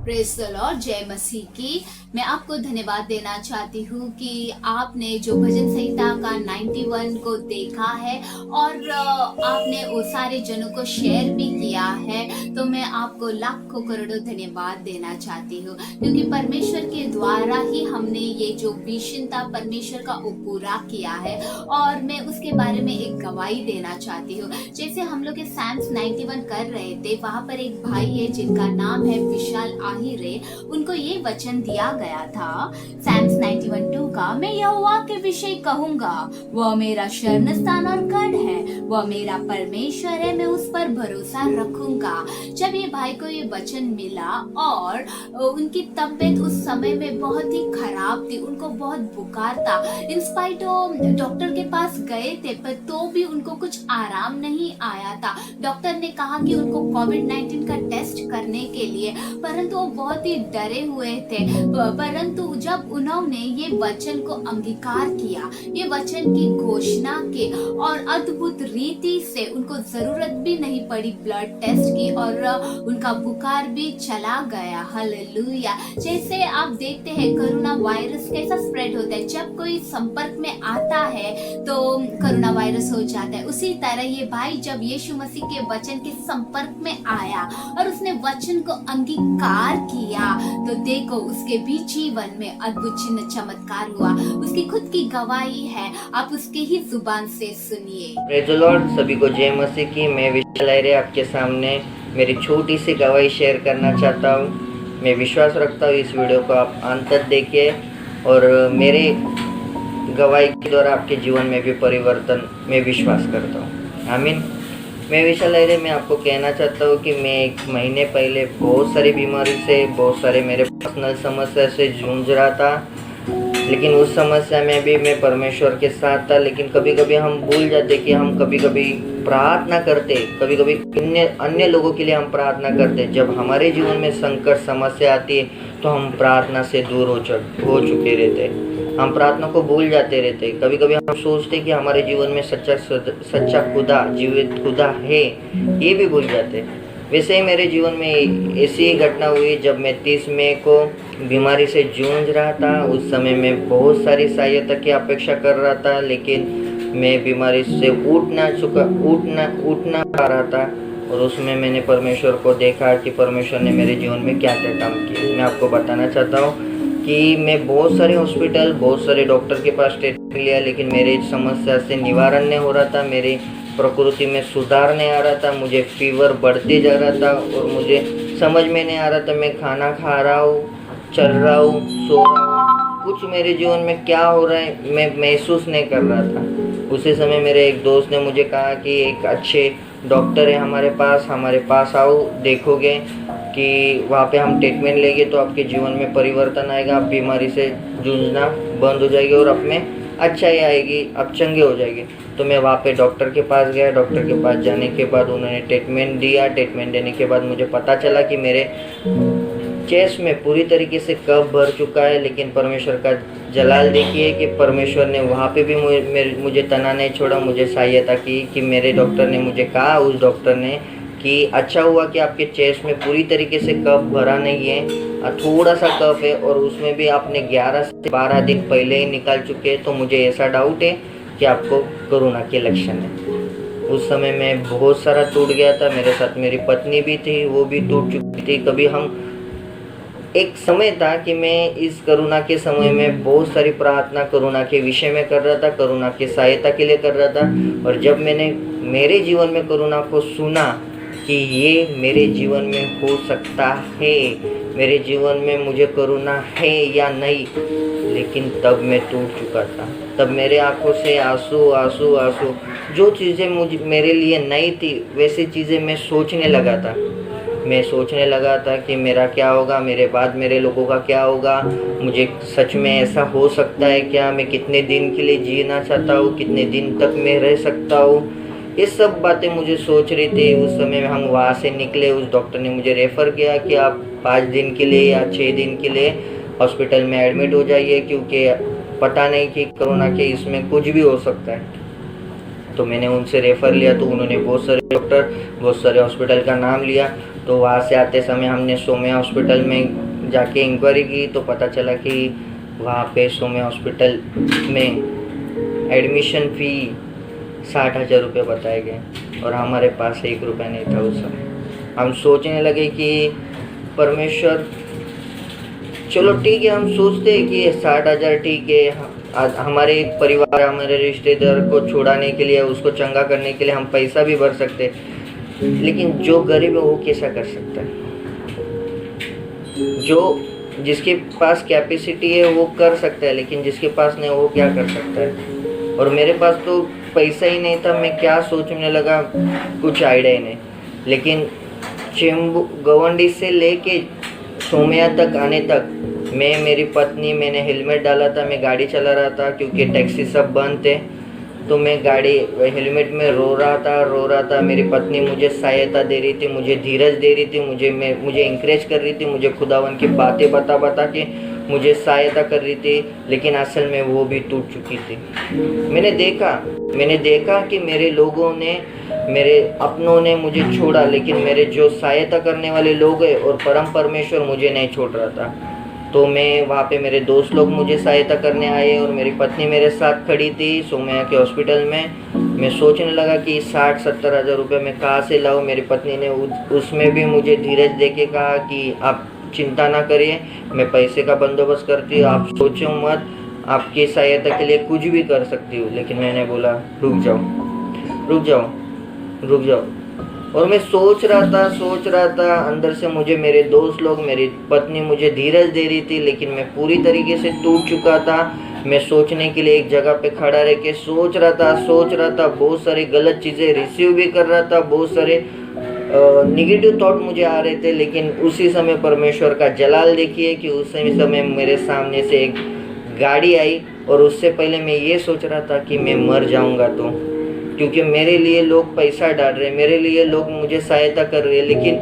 Praise the Lord, जय मसीह की। मैं आपको धन्यवाद देना चाहती हूँ कि आपने जो भजन संहिता का 91 को देखा है और आपने वो सारे जनों को शेयर भी किया है, तो मैं आपको लाखों करोड़ों धन्यवाद देना चाहती हूँ, क्योंकि परमेश्वर के द्वारा ही हमने ये जो विजन था परमेश्वर का वो पूरा किया है और मैं उसके बारे में एक गवाही देना चाहती हूँ। जैसे हम लोग साम्स 91 कर रहे थे, वहाँ पर एक भाई है जिनका नाम है विशाल आहिरे। उनको ये वचन दिया गया था सैम्स 91:2 का, मैं यहोवा के विषय कहूंगा, वह मेरा शरण स्थान और गढ़ है, वह मेरा परमेश्वर है, मैं उस पर भरोसा रखूंगा। जब ये भाई को ये वचन मिला और उनकी तबीयत उस समय में बहुत ही खराब थी, उनको बहुत बुखार था, इंस्पाइट डॉक्टर के पास गए थे पर तो भी उनको कुछ आराम नहीं आया था। डॉक्टर ने कहा कि उनको कोविड-19 का टेस्ट करने के लिए, परंतु वो बहुत ही डरे हुए थे। परंतु जब उन्होंने ये वचन को अंगीकार किया, ये वचन की घोषणा की और अद्भुत रीति से उनको जरूरत भी नहीं पड़ी ब्लड टेस्ट की और उनका बुखार भी चला गया। हालेलुया। जैसे आप देखते हैं कोरोना वायरस कैसा स्प्रेड होता है, जब कोई संपर्क में आता है तो कोरोना वायरस हो जाता है। उसी तरह ये भाई जब यीशु मसीह के वचन के संपर्क में आया और उसने वचन को अंगीकार किया, तो देखो उसके भी जीवन में अद्भुत चिन्ह चमत्कार हुआ। उसकी खुद की गवाही है, आप उसके ही जुबान से सुनिए। प्रेज़ द लॉर्ड, सभी को जय मसीह की। मैं विशाल आहिरे आपके सामने मेरी छोटी सी गवाही शेयर करना चाहता हूँ। मैं विश्वास रखता हूँ इस वीडियो को आप अंत तक देखिए और मेरे गवाही के द्वारा आपके जीवन में भी परिवर्तन मैं विश्वास करता हूँ। आमीन। मैं विशाल आहिरे में आपको कहना चाहता हूँ कि मैं 1 महीने पहले बहुत सारी बीमारी से, बहुत सारे मेरे पर्सनल समस्या से जूझ रहा था, लेकिन उस समस्या में भी मैं परमेश्वर के साथ था। लेकिन कभी कभी हम भूल जाते कि हम कभी कभी प्रार्थना करते, कभी कभी अन्य लोगों के लिए हम प्रार्थना करते। जब हमारे जीवन में संकट समस्या आती है तो हम प्रार्थना से दूर हो चुके रहते, हम प्रार्थना को भूल जाते रहते। कभी कभी हम सोचते कि हमारे जीवन में सच्चा खुदा, जीवित खुदा है, ये भी भूल जाते। वैसे ही मेरे जीवन में ऐसी ही घटना हुई जब मैं 30 मई को बीमारी से जूझ रहा था। उस समय मैं बहुत सारी सहायता की अपेक्षा कर रहा था, लेकिन मैं बीमारी से उठ ना पा रहा था। और उसमें मैंने परमेश्वर को देखा कि परमेश्वर ने मेरे जीवन में क्या क्या काम किए। मैं आपको बताना चाहता हूँ कि मैं बहुत सारे हॉस्पिटल, बहुत सारे डॉक्टर के पास ट्रीटमेंट लिया, लेकिन मेरे समस्या से निवारण नहीं हो रहा था, मेरी प्रकृति में सुधार नहीं आ रहा था। मुझे फीवर बढ़ते जा रहा था और मुझे समझ में नहीं आ रहा था मैं खाना खा रहा हूँ, चल रहा हूँ, सो रहा हूँ, कुछ मेरे जीवन में क्या हो रहा है मैं महसूस नहीं कर रहा था। उसी समय मेरे एक दोस्त ने मुझे कहा कि एक अच्छे डॉक्टर है हमारे पास आओ, देखोगे कि वहाँ पे हम ट्रीटमेंट लेंगे तो आपके जीवन में परिवर्तन आएगा, आप बीमारी से जूझना बंद हो जाएगी और आप में अच्छाई आएगी, आप चंगे हो जाएंगे। तो मैं वहाँ पे डॉक्टर के पास गया। डॉक्टर के पास जाने के बाद उन्होंने ट्रीटमेंट दिया। ट्रीटमेंट देने के बाद मुझे पता चला कि मेरे चेस्ट में पूरी तरीके से कफ भर चुका है। लेकिन परमेश्वर का जलाल देखिए कि परमेश्वर ने वहाँ पे भी मुझे तना नहीं छोड़ा, मुझे सहायता की कि मेरे डॉक्टर ने मुझे कहा, उस डॉक्टर ने, कि अच्छा हुआ कि आपके चेस्ट में पूरी तरीके से कफ भरा नहीं है, थोड़ा सा कफ है और उसमें भी आपने 11 से 12 दिन पहले ही निकाल चुके हैं। तो मुझे ऐसा डाउट है कि आपको कोरोना के लक्षण है। उस समय मैं बहुत सारा टूट गया था, मेरे साथ मेरी पत्नी भी थी, वो भी टूट चुकी थी। कभी हम एक समय था कि मैं इस कोरोना के समय में बहुत सारी प्रार्थना कोरोना के विषय में कर रहा था, कोरोना की सहायता के लिए कर रहा था। और जब मैंने मेरे जीवन में कोरोना को सुना कि ये मेरे जीवन में हो सकता है, मेरे जीवन में मुझे कोरोना है या नहीं, लेकिन तब मैं टूट चुका था। तब मेरे आंखों से आंसू, जो चीज़ें मेरे लिए नहीं थी वैसी चीज़ें मैं सोचने लगा था कि मेरा क्या होगा, मेरे बाद मेरे लोगों का क्या होगा, मुझे सच में ऐसा हो सकता है क्या, मैं कितने दिन के लिए जीना चाहता हूँ, कितने दिन तक मैं रह सकता हूँ, ये सब बातें मुझे सोच रही थी। उस समय में हम वहाँ से निकले, उस डॉक्टर ने मुझे रेफ़र किया कि आप 5 दिन के लिए या 6 दिन के लिए हॉस्पिटल में एडमिट हो जाइए, क्योंकि पता नहीं कि कोरोना के इसमें कुछ भी हो सकता है। तो मैंने उनसे रेफ़र लिया, तो उन्होंने बहुत सारे डॉक्टर, बहुत सारे हॉस्पिटल का नाम लिया। तो वहाँ से आते समय हमने सोम्या हॉस्पिटल में जाके इंक्वायरी की, तो पता चला कि वहाँ पे सोम्या हॉस्पिटल में एडमिशन फ़ी 60,000 रुपये बताए गए और हमारे पास 1 रुपया नहीं था उस समय। हम सोचने लगे कि परमेश्वर, चलो ठीक है, हम सोचते हैं कि 60,000 ठीक है, हमारे परिवार, हमारे रिश्तेदार को छुड़ाने के लिए, उसको चंगा करने के लिए हम पैसा भी भर सकते, लेकिन जो गरीब है वो कैसा कर सकता है? जो जिसके पास कैपेसिटी है वो कर सकता है, लेकिन जिसके पास नहीं वो क्या कर सकता है? और मेरे पास तो पैसा ही नहीं था, मैं क्या सोचने लगा कुछ आइडिया ही नहीं। लेकिन गवंडी से लेके सोम्या तक आने तक मैं, मेरी पत्नी, मैंने हेलमेट डाला था, मैं गाड़ी चला रहा था क्योंकि टैक्सी सब बंद थे, तो मैं गाड़ी हेलमेट में रो रहा था। मेरी पत्नी मुझे सहायता दे रही थी, मुझे धीरज दे रही थी, मुझे इंकरेज कर रही थी, मुझे खुदावन की बातें बता के मुझे सहायता कर रही थी, लेकिन असल में वो भी टूट चुकी थी। मैंने देखा कि मेरे लोगों ने, मेरे अपनों ने मुझे छोड़ा, लेकिन मेरे जो सहायता करने वाले लोग हैं और परम परमेश्वर मुझे नहीं छोड़ रहा था। तो मैं वहाँ पे, मेरे दोस्त लोग मुझे सहायता करने आए और मेरी पत्नी मेरे साथ खड़ी थी सोम्या के हॉस्पिटल में। मैं सोचने लगा कि 60-70 हज़ार रुपये मैं कहाँ से लाऊँ। मेरी पत्नी ने उसमें भी मुझे धीरज दे के कहा कि आप चिंता ना करिए, मैं पैसे का बंदोबस्त करती हूँ, आप सोचो मत, आपकी सहायता के लिए कुछ भी कर सकती हूँ। लेकिन मैंने बोला रुक जाओ। और मैं सोच रहा था अंदर से, मुझे मेरे दोस्त लोग, मेरी पत्नी मुझे धीरज दे रही थी, लेकिन मैं पूरी तरीके से टूट चुका था। मैं सोचने के लिए एक जगह पे खड़ा रह के सोच रहा था, बहुत सारी गलत चीज़ें रिसीव भी कर रहा था, बहुत सारे निगेटिव थॉट मुझे आ रहे थे। लेकिन उसी समय परमेश्वर का जलाल देखिए कि उसी समय मेरे सामने से एक गाड़ी आई, और उससे पहले मैं ये सोच रहा था कि मैं मर जाऊंगा, तो क्योंकि मेरे लिए लोग पैसा डाल रहे हैं, मेरे लिए लोग मुझे सहायता कर रहे हैं, लेकिन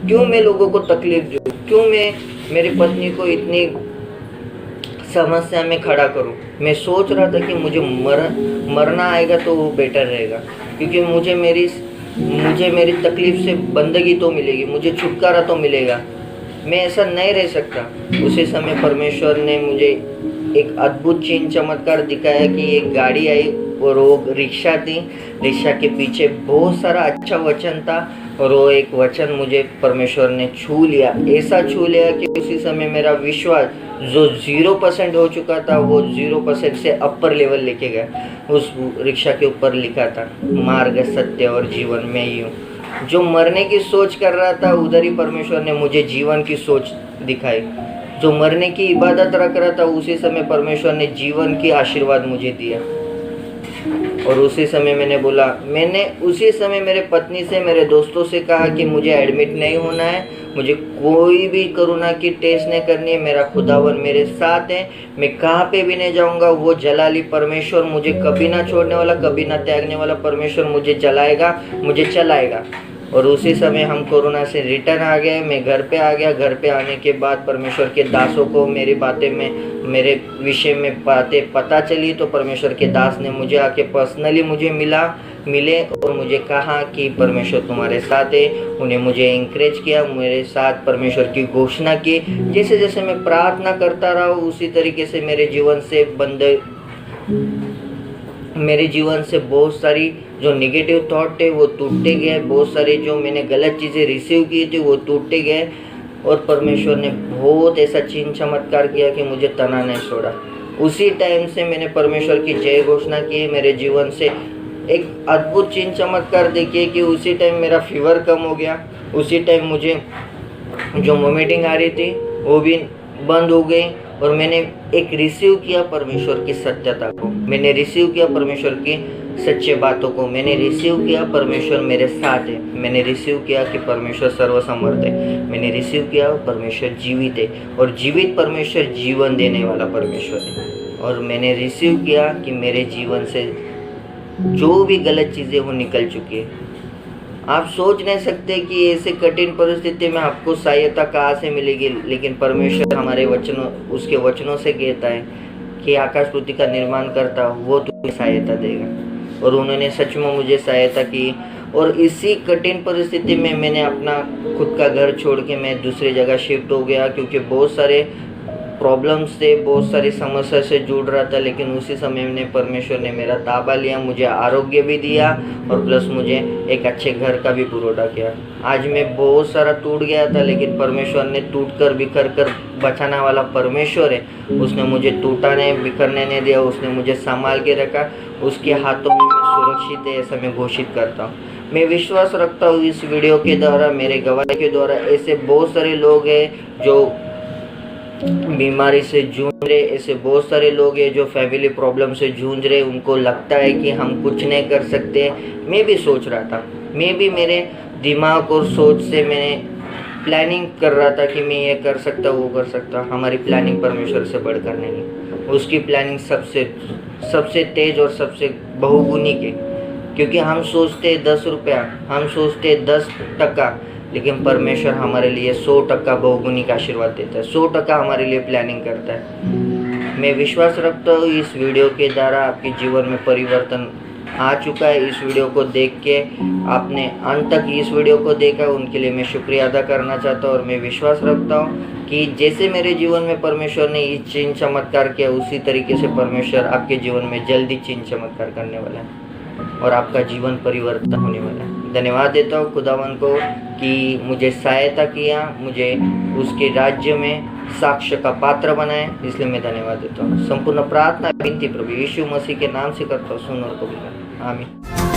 क्यों मैं लोगों को तकलीफ दूं? क्यों मैं मेरी पत्नी को इतनी समस्या में खड़ा करूं? मैं सोच रहा था कि मुझे मरना आएगा तो वो बेटर रहेगा, क्योंकि मुझे मेरी तकलीफ से बंदगी तो मिलेगी, मुझे छुटकारा तो मिलेगा। मैं ऐसा नहीं रह सकता। उसी समय परमेश्वर ने मुझे एक अद्भुत चिन्ह चमत्कार दिखाया कि एक गाड़ी आई और वो रिक्शा थी। रिक्शा के पीछे बहुत सारा अच्छा वचन था, और वो एक वचन मुझे परमेश्वर ने छू लिया, ऐसा छू लिया कि उसी समय मेरा विश्वास जो 0% हो चुका था वो 0% से अपर लेवल लेके गया। उस रिक्शा के ऊपर लिखा था, मार्ग, सत्य और जीवन में ही हूँ। जो मरने की सोच कर रहा था, उधर ही परमेश्वर ने मुझे जीवन की सोच दिखाई। जो मरने की इबादत रख रहा था, उसी समय परमेश्वर ने जीवन की आशीर्वाद मुझे दिया। और उसी समय मैंने उसी समय मेरे पत्नी से, मेरे दोस्तों से कहा कि मुझे एडमिट नहीं होना है, मुझे कोई भी कोरोना की टेस्ट नहीं करनी है, मेरा खुदावन मेरे साथ है, मैं कहाँ पे भी नहीं जाऊँगा। वो जलाली परमेश्वर मुझे कभी ना छोड़ने वाला, कभी ना त्यागने वाला परमेश्वर मुझे जलाएगा, मुझे चलाएगा। और उसी समय हम कोरोना से रिटर्न आ गए, मैं घर पे आ गया। घर पे आने के बाद परमेश्वर के दासों को मेरी बातें में, मेरे विषय में बातें पता चली, तो परमेश्वर के दास ने मुझे आके पर्सनली मुझे मिले और मुझे कहा कि परमेश्वर तुम्हारे साथ है। उन्हें मुझे इंकरेज किया, मेरे साथ परमेश्वर की घोषणा की। जैसे जैसे मैं प्रार्थना करता रहा, उसी तरीके से मेरे जीवन से बहुत सारी जो नेगेटिव थॉट थे वो टूटते गए, बहुत सारे जो मैंने गलत चीज़ें रिसीव की थी वो टूटते गए। और परमेश्वर ने बहुत ऐसा चिन्ह चमत्कार किया कि मुझे तना नहीं छोड़ा। उसी टाइम से मैंने परमेश्वर की जय घोषणा की। मेरे जीवन से एक अद्भुत चिन्ह चमत्कार देखिए कि उसी टाइम मेरा फीवर कम हो गया। उसी टाइम मुझे जो वोमिटिंग आ रही थी वो भी बंद हो गई। और मैंने एक रिसीव किया परमेश्वर की सत्यता को, मैंने रिसीव किया परमेश्वर की सच्चे बातों को, मैंने रिसीव किया परमेश्वर मेरे साथ है, मैंने रिसीव किया कि परमेश्वर सर्वसमर्थ है, मैंने रिसीव किया परमेश्वर जीवित है, और जीवित परमेश्वर जीवन देने वाला परमेश्वर है। और मैंने रिसीव किया कि मेरे जीवन से जो भी गलत चीज़ें वो निकल चुकी है। आप सोच नहीं सकते कि ऐसे कठिन परिस्थिति में आपको सहायता कहाँ से मिलेगी, लेकिन परमेश्वर हमारे वचनों, उसके वचनों से कहता है कि आकाश पृथ्वी का निर्माण करता हूँ वो तुम्हें सहायता देगा। और उन्होंने सच में मुझे सहायता की। और इसी कठिन परिस्थिति में मैंने अपना खुद का घर छोड़ के मैं दूसरी जगह शिफ्ट हो गया, क्योंकि बहुत सारे प्रॉब्लम्स से, बहुत सारी समस्या से जुड़ रहा था। लेकिन उसी समय में परमेश्वर ने मेरा ताबा लिया, मुझे आरोग्य भी दिया और प्लस मुझे एक अच्छे घर का भी पुरोधा किया। आज मैं बहुत सारा टूट गया था, लेकिन परमेश्वर ने टूट कर बिखर कर बचाने वाला परमेश्वर है। उसने मुझे टूटने बिखरने नहीं दिया, उसने मुझे संभाल के रखा। उसके हाथों में मैं सुरक्षित है, ऐसा मैं घोषित करता हूँ। मैं विश्वास रखता हूँ इस वीडियो के द्वारा, मेरे गवाही के द्वारा ऐसे बहुत सारे लोग हैं जो बीमारी से जूझ रहे, ऐसे बहुत सारे लोग हैं जो फैमिली प्रॉब्लम से जूझ रहे। उनको लगता है कि हम कुछ नहीं कर सकते। मैं भी सोच रहा था, मैं भी मेरे दिमाग और सोच से मैंने प्लानिंग कर रहा था कि मैं ये कर सकता, वो कर सकता। हमारी प्लानिंग परमेश्वर से बढ़कर नहीं, उसकी प्लानिंग सबसे तेज और सबसे बहुगुनी की। क्योंकि हम सोचते 10 रुपया, हम सोचते 10%, लेकिन परमेश्वर हमारे लिए 100% बहुगुनी का आशीर्वाद देता है, 100% हमारे लिए प्लानिंग करता है। मैं विश्वास रखता हूँ इस वीडियो के द्वारा आपके जीवन में परिवर्तन आ चुका है। इस वीडियो को देख के आपने अंत तक इस वीडियो को देखा, उनके लिए मैं शुक्रिया अदा करना चाहता हूँ। और मैं विश्वास रखता हूँ कि जैसे मेरे जीवन में परमेश्वर ने इस चिन्ह चमत्कार किया, उसी तरीके से परमेश्वर आपके जीवन में जल्दी चिन्ह चमत्कार करने वाला है और आपका जीवन परिवर्तन होने वाला है। धन्यवाद देता हूँ खुदावन को कि मुझे सहायता किया, मुझे उसके राज्य में साक्ष्य का पात्र बनाए, इसलिए मैं धन्यवाद देता हूँ। संपूर्ण प्रार्थना विनती प्रभु यीशु मसीह के नाम से करता हूँ, सुन और कबूल कर। आमीन।